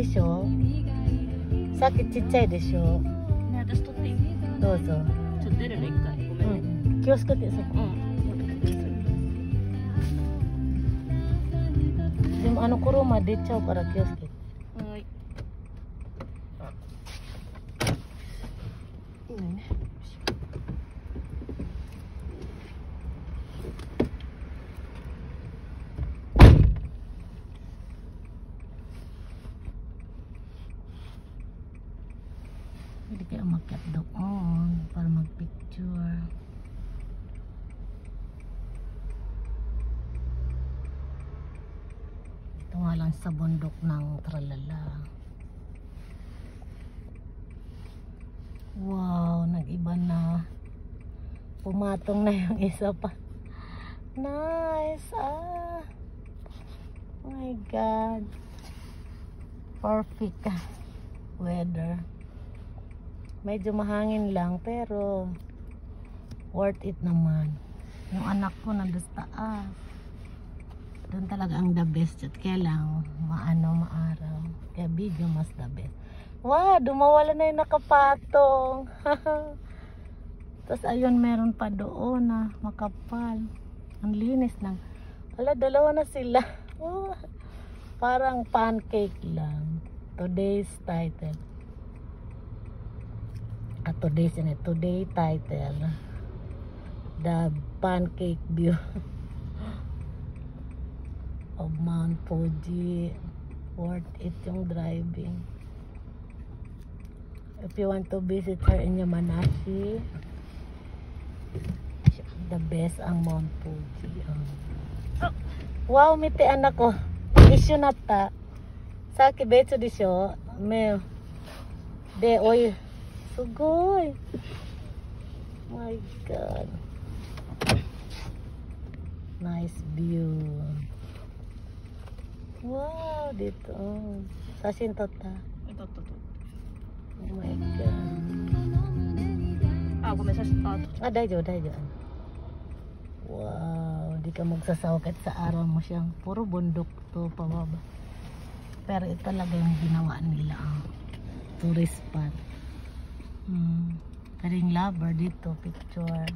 でしょ。さっきちっちゃいでしょ。ね、私撮っていい？どうぞ。ちょっと出るね、一回。ごめんね。気をつけて、そこ。でも衣出ちゃうから気をつけて。はい。いいね。Hindi kayo umakyat doon para mag-picture. Ito nga lang sa bundok ng Tralala. Wow, nag-iba na. Pumatong na yung isa pa. Nice! Ah! Oh my God! Perfect weather. Medyo mahangin lang pero worth it naman. Yung anak ko nandun sa taas. Doon talaga ang the best. At kaya lang maaraw. Kaya video mas the best. Wow, dumawala na yung nakapatong. Tapos ayun, meron pa doon na makapal. Ang linis lang. Wala, dalawa na sila. Oh, parang pancake lang. Today's title. Today title, the pancake view of Mount Fuji. Worth it yung driving. If you want to visit her in Yamanashi, the best ang Mount Fuji. Wow, miti anak ko. Issue na ta. Saki betsu desho. Me. De oy. Sugoy. My God. Nice view. Wow, dito. Sasin to ta. Ito. Oh my God. Ah,ごめんなさい。Daijoubu. Wow, di ka magsasawa kahit sa araw mo siyang. Puro bundok to pababa. Pero ito talaga yung ginawa nila ang tourist spot. Karing lover dito, picture.